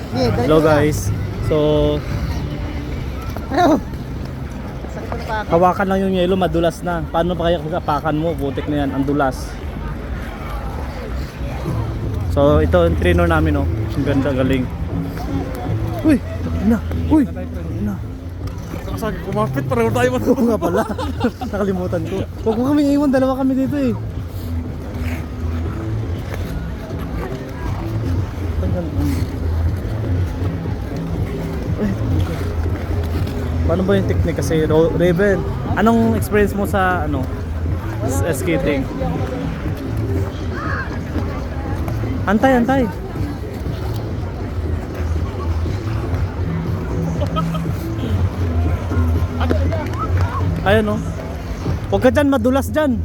Hello guys. So, hawakan lang yung yelo, madulas na. Paano pa kaya apakan mo? Butik na yan, ang dulas. So, ito yung trainer namin, oh. Ang ganda, galing. Uy! Ina! Uy! Ina! Sakit kumapit, pareho tayo Oo nga pala. Nakalimutan ko. Huwag mo kaming iwan, dalawa kami dito eh. Paano ba yung technique kasi Raven? Anong experience mo sa ano? Skating? Antay, antay. Ayan oh. Huwag ka dyan, madulas dyan.